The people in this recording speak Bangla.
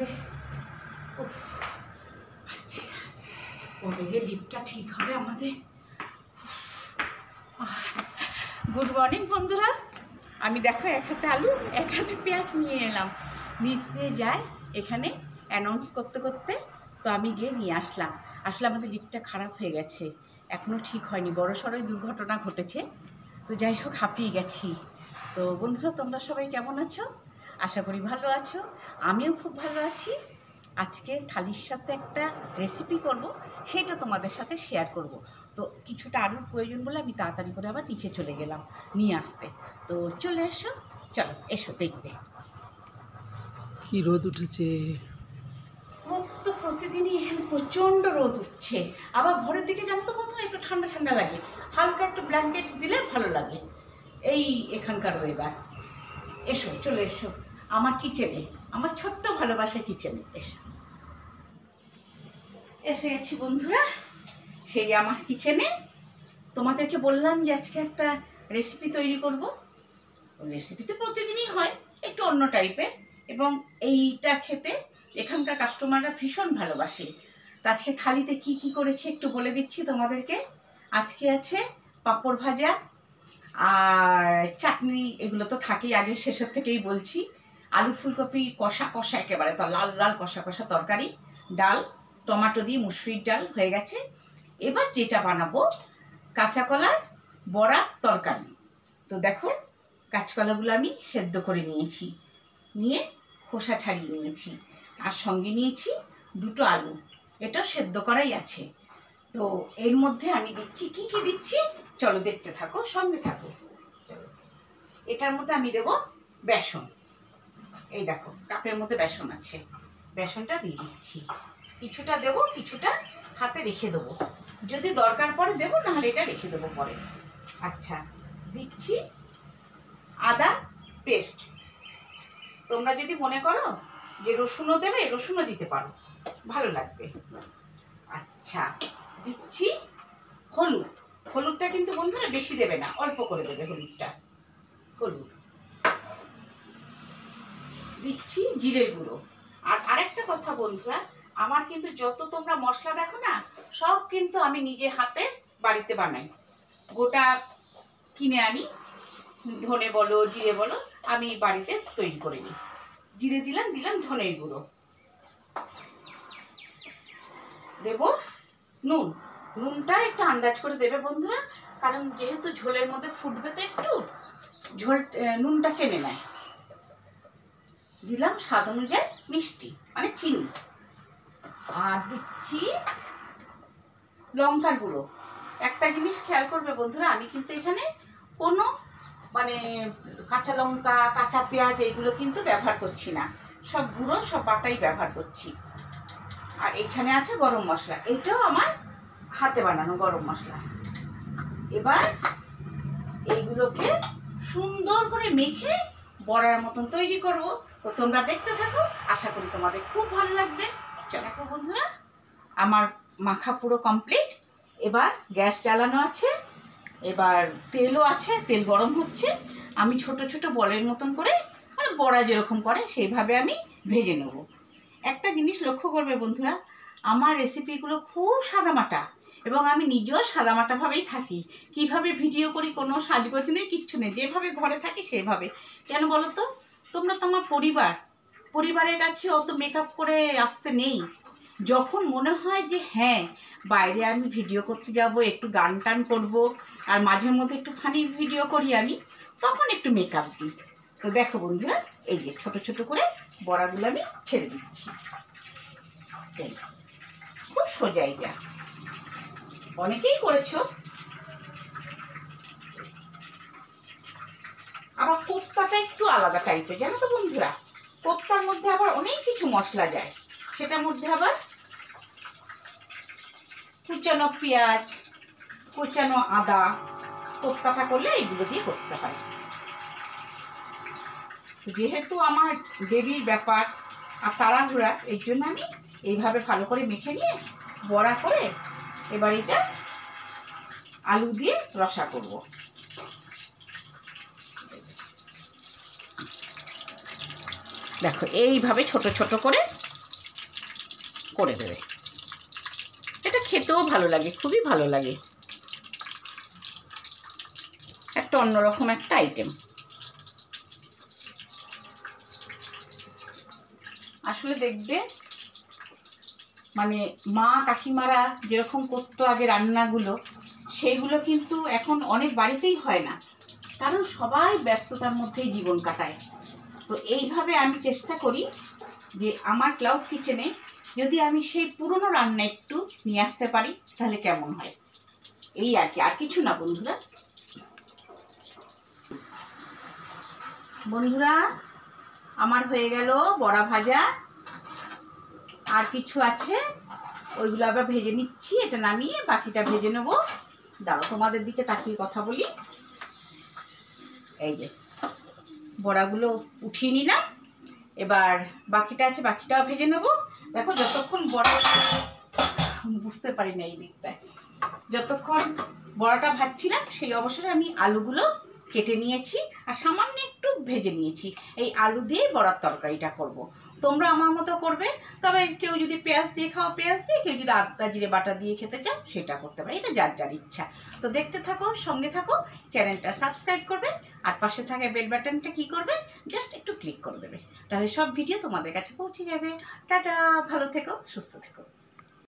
বাবারে, উফ, পাচ্ছি না। কবে যে লিপটা ঠিক হবে আমাদের। গুড মর্নিং বন্ধুরা, আমি দেখো এক হাতে আলু এক হাতে পেঁয়াজ নিয়ে এলাম। নিচ দিয়ে যায় এখানে অ্যানাউন্স করতে করতে, তো আমি গিয়ে নিয়ে আসলাম। আসলে আমাদের লিফটটা খারাপ হয়ে গেছে, এখনও ঠিক হয়নি, বড় সড়ই দুর্ঘটনা ঘটেছে। তো যাই হোক, হাঁপিয়ে গেছি। তো বন্ধুরা, তোমরা সবাই কেমন আছো? আশা করি ভালো আছো, আমিও খুব ভালো আছি। আজকে থালির সাথে একটা রেসিপি করব, সেটা তোমাদের সাথে শেয়ার করব। তো কিছুটা আলুর প্রয়োজন বলে আমি তাড়াতাড়ি করে আবার নিচে চলে গেলাম নিয়ে আসতে। তো চলে এসো, চলো এসো দেখবে। কি রোদ উঠেছে! রোদ তো প্রতিদিনই এখানে প্রচণ্ড রোদ উঠছে। আবার ভোরের দিকে জানো তো বন্ধু, একটু ঠান্ডা ঠান্ডা লাগে, হালকা একটু ব্ল্যাঙ্কেট দিলে ভালো লাগে। এই এখানকার ওয়েদার। এসো, চলে এসো আমার কিচেনে, আমার ছোট্ট ভালোবাসার কিচেনে এসো। এসে গেছি বন্ধুরা, সেই আমার কিচেনে। তোমাদেরকে বললাম যে আজকে একটা রেসিপি তৈরি করব। রেসিপি তো প্রতিদিনই হয়, একটু অন্য টাইপের, এবং এইটা খেতে এখানকার কাস্টমাররা ভীষণ ভালোবাসে। তো আজকে থালিতে কি কি করেছি একটু বলে দিচ্ছি তোমাদেরকে। আজকে আছে পাঁপড় ভাজা আর চাটনি, এগুলো তো থাকেই, আগে শেষের থেকেই বলছি। আলু ফুলকপি কষা কষা, একেবারে তো লাল লাল কষা কষা তরকারি, ডাল টমেটো দিয়ে মুসুরির ডাল হয়ে গেছে। এবার যেটা বানাবো, কাঁচা কলার বড়া তরকারি। তো দেখো, কাঁচকলাগুলো আমি সেদ্ধ করে নিয়েছি, নিয়ে খোসা ছাড়িয়ে নিয়েছি, আর সঙ্গে নিয়েছি দুটো আলু, এটাও সেদ্ধ করাই আছে। তো এর মধ্যে আমি দিচ্ছি, কি কি দিচ্ছি চলো দেখতে থাকো, সঙ্গে থাকো। এটার মধ্যে আমি দেব বেসন। এই দেখো কাপের মধ্যে বেসন আছে, বেসনটা দিয়ে দিচ্ছি। কিছুটা দেব, কিছুটা হাতে রেখে দেবো, যদি দরকার পড়ে দেবো, নাহলে এটা রেখে দেবো পরে। আচ্ছা, দিচ্ছি আদা পেস্ট। তোমরা যদি মনে করো যে রসুনও দেবে, রসুনও দিতে পারো, ভালো লাগবে। আচ্ছা, দিচ্ছি হলুদ। হলুদটা কিন্তু বন্ধুরা বেশি দেবে না, অল্প করে দেবে হলুদটা। হলুদ দিচ্ছি, জিরের গুঁড়ো। আর আরেকটা কথা বন্ধুরা, আমার কিন্তু যত তোমরা মশলা দেখো না, সব কিন্তু আমি নিজে হাতে বাড়িতে বানাই, গোটা কিনে আনি। ধনে বলো জিরে বলো, আমি বাড়িতে তৈরি করে নিই। জিরে দিলাম, দিলাম ধনের গুঁড়ো, দেব নুন। নুনটা একটু আন্দাজ করে দেবে বন্ধুরা, কারণ যেহেতু ঝোলের মধ্যে ফুটবে তো একটু ঝোল, নুনটা টেনে নেয়। দিলাম স্বাদ অনুযায়ী মিষ্টি, মানে চিনি। আর দিচ্ছি লঙ্কার গুঁড়ো। একটা জিনিস খেয়াল করবে বন্ধুরা, আমি কিন্তু এখানে কোনো মানে কাঁচা লঙ্কা কাঁচা পেঁয়াজ এইগুলো কিন্তু ব্যবহার করছি না, সব গুঁড়ো সব বাটাই ব্যবহার করছি। আর এখানে আছে গরম মশলা, এইটাও আমার হাতে বানানো গরম মশলা। এবার এইগুলোকে সুন্দর করে মেখে বড়ার মতন তৈরি করব। তো তোমরা দেখতে থাকো, আশা করি তোমাদের খুব ভালো লাগবে। দেখো বন্ধুরা, আমার মাখা পুরো কমপ্লিট। এবার গ্যাস জ্বালানো আছে, এবার তেলও আছে, তেল গরম হচ্ছে। আমি ছোট ছোট বলের মতন করে, মানে বড়া যেরকম করে সেইভাবে আমি ভেজে নেব। একটা জিনিস লক্ষ্য করবে বন্ধুরা, আমার রেসিপিগুলো খুব সাদামাটা, এবং আমি নিজেও সাদামাটাভাবেই থাকি। কিভাবে ভিডিও করি কোনো সাজগোজ নেই, কিচ্ছু নেই, যেভাবে ঘরে থাকি সেভাবে। কেন বলো তো, তোমরা তো আমার পরিবারের কাছে অত মেকআপ করে আসতে নেই। যখন মনে হয় যে হ্যাঁ বাইরে আমি ভিডিও করতে যাব, একটু গান টান করবো, আর মাঝে মধ্যে একটু ফানি ভিডিও করি আমি, তখন একটু মেকআপ দিই। তো দেখো বন্ধুরা, এই যে ছোট ছোট করে বড়াগুলো আমি ছেড়ে দিচ্ছি। খুব সোজা, এটা অনেকেই করেছো। আবার কোপ্তাটা একটু আলাদা টাইপের, জানো তো বন্ধুরা, কোপ্তার মধ্যে আবার অনেক কিছু মশলা যায়, সেটার মধ্যে আবার কুচানো পেঁয়াজ, কুচানো আদা, কোপ্তাটা করলে এইগুলো দিয়ে করতে হয়। যেহেতু আমার দেরির ব্যাপার আর তাড়াহুড়া, এর জন্য আমি এইভাবে ভালো করে মেখে নিয়ে বড়া করে এবার এটা আলু দিয়ে রসা করব। দেখো এইভাবে ছোট ছোট করে করে দেবে। এটা খেতেও ভালো লাগে, খুবই ভালো লাগে, একটা অন্যরকম একটা আইটেম। আসলে দেখবে মানে মা কাকিমারা যেরকম করতো আগে রান্নাগুলো, সেইগুলো কিন্তু এখন অনেক বাড়িতেই হয় না, কারণ সবাই ব্যস্ততার মধ্যেই জীবন কাটায়। তো এইভাবে আমি চেষ্টা করি যে আমার ক্লাউড কিচেনে যদি আমি সেই পুরনো রান্না একটু নিয়ে আসতে পারি তাহলে কেমন হয়, এই আর কি, আর কিছু না বন্ধুরা। বন্ধুরা আমার হয়ে গেল বড়া ভাজা, আর কিছু আছে ওইগুলো আবার ভেজে নিচ্ছি, এটা নামিয়ে বাকিটা ভেজে নেব। দাঁড়াও তোমাদের দিকে তাকিয়ে কথা বলি। এই যে বড়াগুলো উঠিয়ে নিলাম, এবার বাকিটা আছে, বাকিটাও ভেজে নেব। দেখো যতক্ষণ বড়া, বুঝতে পারি না এই দিকটায়, যতক্ষণ বড়াটা ভাজছিলাম সেই অবসরে আমি আলুগুলো কেটে নিয়েছি আর সামান্য একটু ভেজে নিয়েছি। এই আলু দিয়ে বড়ার তরকারিটা করব। তোমরা আমার মতো করবে, তবে কেউ যদি পেঁয়াজ দিয়ে খাও পেঁয়াজ দিয়ে, কেউ যদি আদা জিরে বাটা দিয়ে খেতে চাও সেটা করতে পারে, এটা যার যার ইচ্ছা। তো দেখতে থাকো, সঙ্গে থাকো, চ্যানেলটা সাবস্ক্রাইব করবে আর পাশে থাকা বেল বাটনটা কি করবে, জাস্ট একটু ক্লিক করে দেবে, তাহলে সব ভিডিও তোমাদের কাছে পৌঁছে যাবে। টাটা, ভালো থেকো, সুস্থ থেকো।